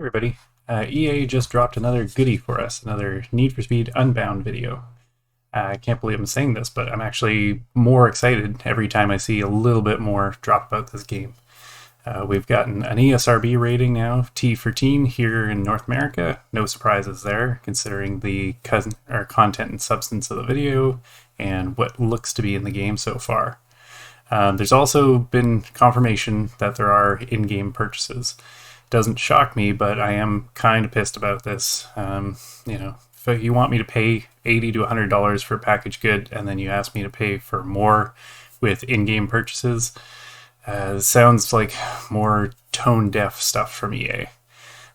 Everybody, EA just dropped another goodie for us, another Need for Speed Unbound video. I can't believe I'm saying this, but I'm actually more excited every time I see a little bit more drop about this game. We've gotten an ESRB rating now, T for teen, here in North America. No surprises there, considering the content and substance of the video and what looks to be in the game so far. There's also been confirmation that there are in-game purchases. Doesn't shock me, but I am kind of pissed about this. If you want me to pay $80 to $100 for a packaged good, and then you ask me to pay for more with in-game purchases, sounds like more tone-deaf stuff from EA.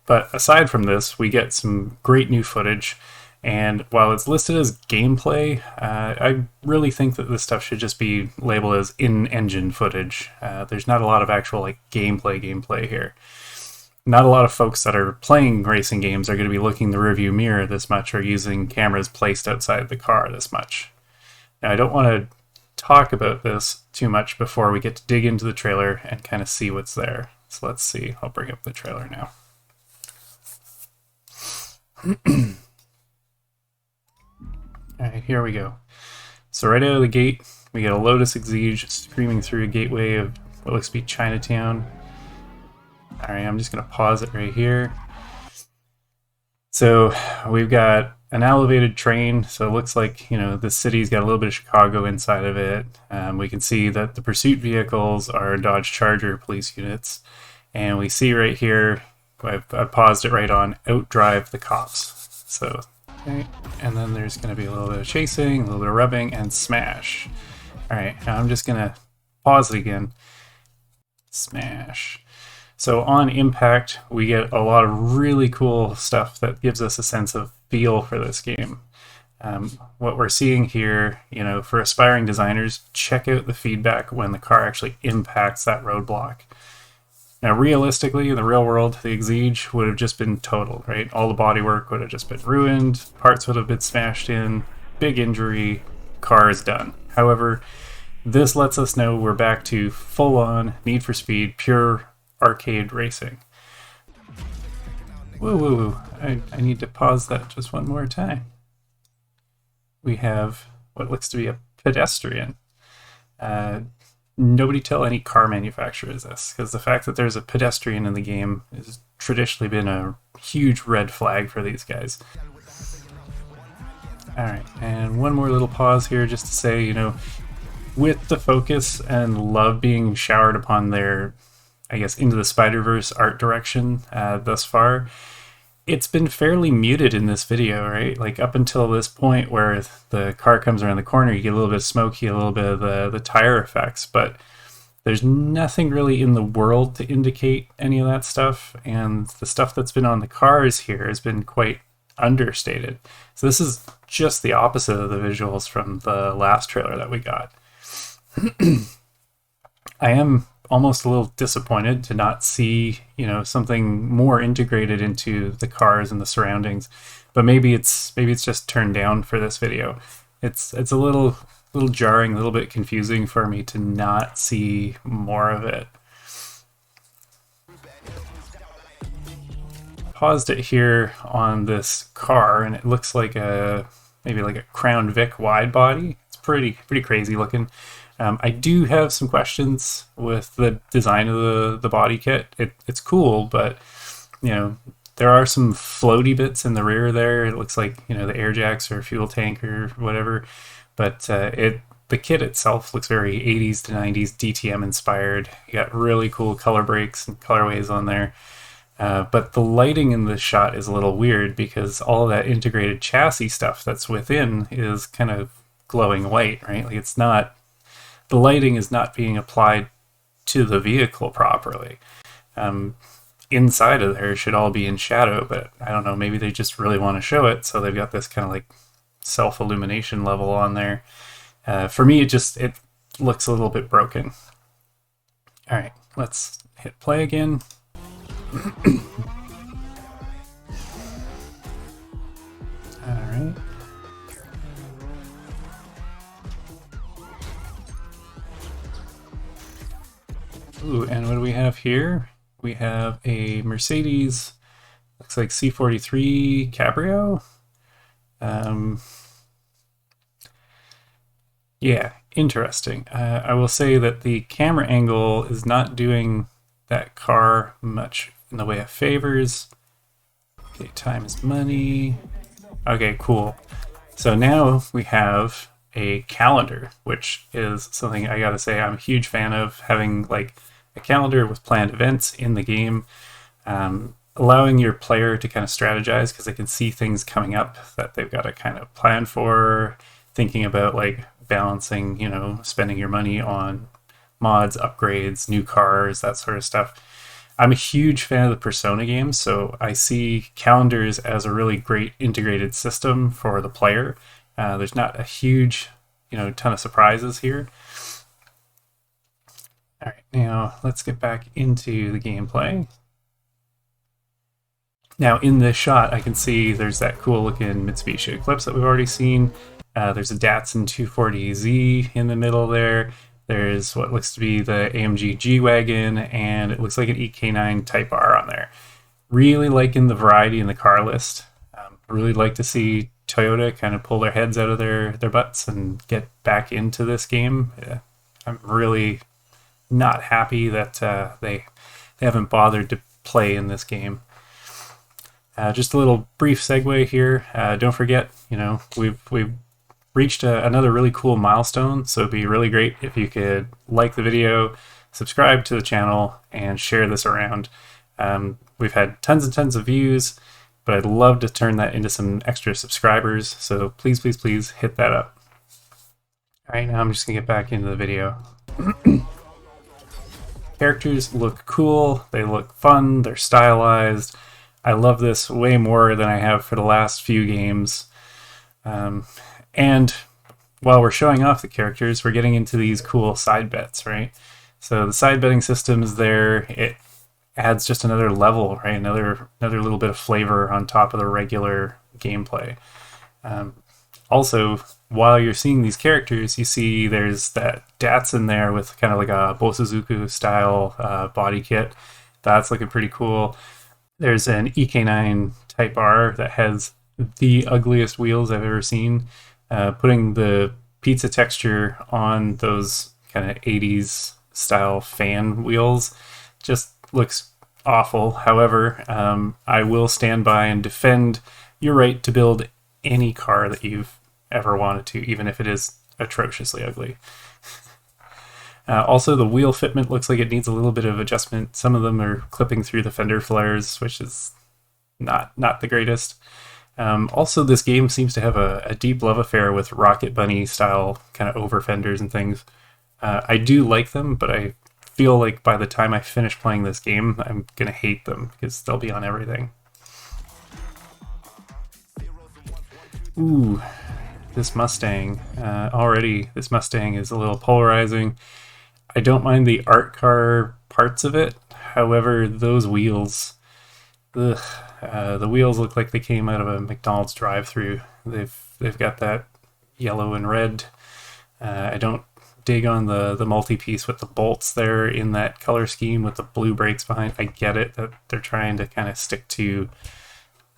But aside from this, we get some great new footage, and while it's listed as gameplay, I really think that this stuff should just be labeled as in-engine footage. There's not a lot of actual gameplay here. Not a lot of folks that are playing racing games are going to be looking in the rearview mirror this much or using cameras placed outside the car this much. Now, I don't want to talk about this too much before we get to dig into the trailer and kind of see what's there. So let's see. I'll bring up the trailer now. Alright, here we go. So right out of the gate, we get a Lotus Exige screaming through a gateway of what looks to be Chinatown. Alright, I'm just going to pause it right here. So we've got an elevated train, so it looks like, the city's got a little bit of Chicago inside of it. We can see that the pursuit vehicles are Dodge Charger police units. And we see right here, I've paused it right on, outdrive the cops. So, okay, and then there's going to be a little bit of chasing, a little bit of rubbing, and smash. Alright, now I'm just going to pause it again. Smash. So on impact, we get a lot of really cool stuff that gives us a sense of feel for this game. What we're seeing here, for aspiring designers, check out the feedback when the car actually impacts that roadblock. Now, realistically, in the real world, the Exige would have just been totaled, right? All the bodywork would have just been ruined, parts would have been smashed in, big injury, car is done. However, this lets us know we're back to full-on Need for Speed, pure arcade racing. Whoa. I need to pause that just one more time. We have what looks to be a pedestrian. Nobody tell any car manufacturers this, because the fact that there's a pedestrian in the game has traditionally been a huge red flag for these guys. Alright, and one more little pause here just to say, with the focus and love being showered upon their, I guess, Into the Spider-Verse art direction thus far, it's been fairly muted in this video, right? Like up until this point where the car comes around the corner, you get a little bit of smoke, you get a little bit of the tire effects, but there's nothing really in the world to indicate any of that stuff, and the stuff that's been on the cars here has been quite understated. So this is just the opposite of the visuals from the last trailer that we got. I am almost a little disappointed to not see, something more integrated into the cars and the surroundings. But maybe it's just turned down for this video. It's a little jarring, a little bit confusing for me to not see more of it. Paused it here on this car, and it looks like maybe like a Crown Vic wide body. It's pretty crazy looking. I do have some questions with the design of the body kit. It's cool, but there are some floaty bits in the rear there. It looks like the air jacks or fuel tank or whatever, but the kit itself looks very 80s to 90s DTM inspired. You got really cool color breaks and colorways on there. But the lighting in this shot is a little weird because all of that integrated chassis stuff that's within is kind of glowing white, right? Like it's not. The lighting is not being applied to the vehicle properly. Inside of there should all be in shadow, but I don't know, maybe they just really want to show it, so they've got this kind of like self-illumination level on there. For me, it looks a little bit broken. Alright, let's hit play again. Alright. Ooh, and what do we have here? We have a Mercedes Looks like C43 Cabrio. Yeah, interesting. I will say that the camera angle is not doing that car much in the way of favors. Okay, time is money. Okay, cool. So now we have a calendar, which is something I gotta say I'm a huge fan of, having like a calendar with planned events in the game, allowing your player to kind of strategize because they can see things coming up that they've got to kind of plan for, thinking about like balancing, you know, spending your money on mods, upgrades, new cars, that sort of stuff. I'm a huge fan of the Persona games, so I see calendars as a really great integrated system for the player. There's not a huge, you know, ton of surprises here. All right, now let's get back into the gameplay. Now in this shot, I can see there's that cool looking Mitsubishi Eclipse that we've already seen. There's a Datsun 240Z in the middle there. There's what looks to be the AMG G-Wagon, and it looks like an EK9 Type R on there. Really liking the variety in the car list. Really like to see Toyota kind of pull their heads out of their butts and get back into this game. I'm really not happy that they haven't bothered to play in this game. Just a little brief segue here. Don't forget, you know, we've reached another really cool milestone, so it'd be really great if you could like the video, subscribe to the channel, and share this around. We've had tons and tons of views, but I'd love to turn that into some extra subscribers, so please, please, please hit that up. All right, now I'm just gonna get back into the video. Characters look cool, they look fun, they're stylized. I love this way more than I have for the last few games. And while we're showing off the characters, we're getting into these cool side bets, right? So the side betting system is there. It adds just another level, right? Another little bit of flavor on top of the regular gameplay. Also, while you're seeing these characters, you see there's that Datsun there with kind of like a Bosuzuku style body kit. That's looking pretty cool. There's an EK9 Type R that has the ugliest wheels I've ever seen. Putting the pizza texture on those kind of 80s style fan wheels just looks awful. However, I will stand by and defend your right to build any car that you've ever wanted to, even if it is atrociously ugly. Also, the wheel fitment looks like it needs a little bit of adjustment. Some of them are clipping through the fender flares, which is not the greatest. Also, this game seems to have a deep love affair with Rocket Bunny style kind of over fenders and things. I do like them, but I feel like by the time I finish playing this game, I'm going to hate them because they'll be on everything. Ooh, this Mustang. Already, this Mustang is a little polarizing. I don't mind the art car parts of it. However, those wheels, ugh. The wheels look like they came out of a McDonald's drive-thru. They've got that yellow and red. I don't dig on the multi-piece with the bolts there in that color scheme with the blue brakes behind. I get it that they're trying to kind of stick to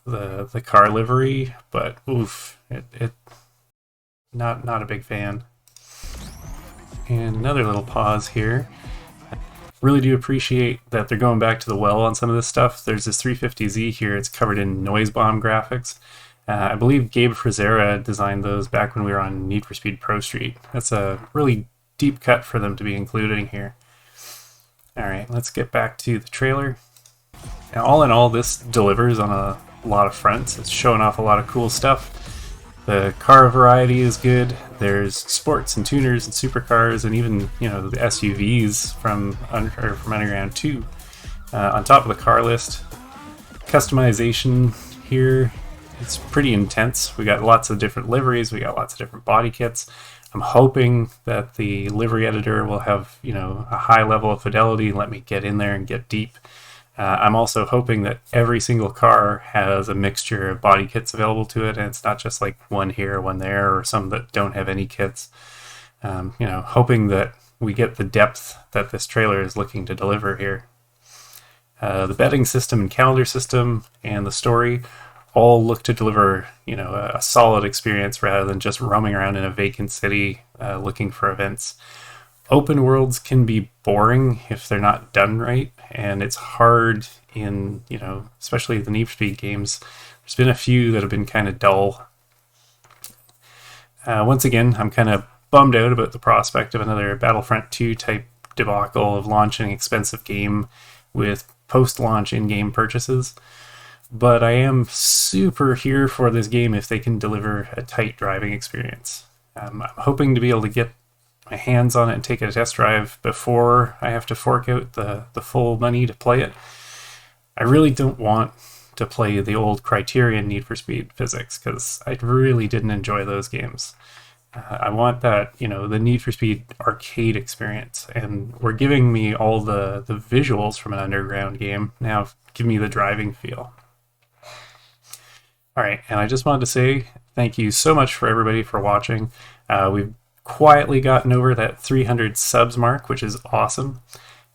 the car livery, but oof, it not a big fan. And another little pause here. Really do appreciate that they're going back to the well on some of this stuff. There's this 350Z here. It's covered in noise bomb graphics. I believe Gabe Frazera designed those back when we were on Need for Speed Pro Street. That's a really deep cut for them to be included in here. All right, let's get back to the trailer. Now, all in all, this delivers on a lot of fronts. It's showing off a lot of cool stuff. The car variety is good. There's sports and tuners and supercars and even, you know, the SUVs from Underground 2 on top of the car list. Customization here, it's pretty intense. We got lots of different liveries. We got lots of different body kits. I'm hoping that the livery editor will have, you know, a high level of fidelity and let me get in there and get deep. I'm also hoping that every single car has a mixture of body kits available to it, and it's not just like one here, one there, or some that don't have any kits. You know, hoping that we get the depth that this trailer is looking to deliver here. The betting system and calendar system and the story all look to deliver, a solid experience rather than just roaming around in a vacant city looking for events. Open worlds can be boring if they're not done right, and it's hard in, especially the Need for Speed games. There's been a few that have been kind of dull. Once again, I'm kind of bummed out about the prospect of another Battlefront 2 type debacle of launching an expensive game with post-launch in-game purchases. But I am super here for this game if they can deliver a tight driving experience. I'm hoping to be able to get my hands on it and take a test drive before I have to fork out the full money to play it. I really don't want to play the old Criterion Need for Speed physics because I really didn't enjoy those games. I want that, the Need for Speed arcade experience, and we're giving me all the visuals from an underground game. Now give me the driving feel. All right, and I just wanted to say thank you so much for everybody for watching. We've quietly gotten over that 300 subs mark, which is awesome.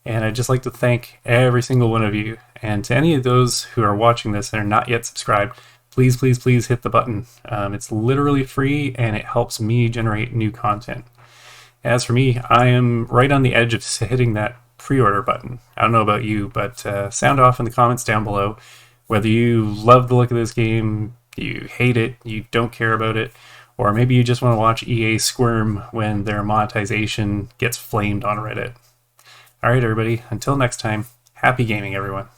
And I'd just like to thank every single one of you. And to any of those who are watching this and are not yet subscribed, please, please, please hit the button. It's literally free and it helps me generate new content. As for me, I am right on the edge of hitting that pre-order button. I don't know about you, but sound off in the comments down below whether you love the look of this game, you hate it, you don't care about it, or maybe you just want to watch EA squirm when their monetization gets flamed on Reddit. All right, everybody, until next time, happy gaming, everyone.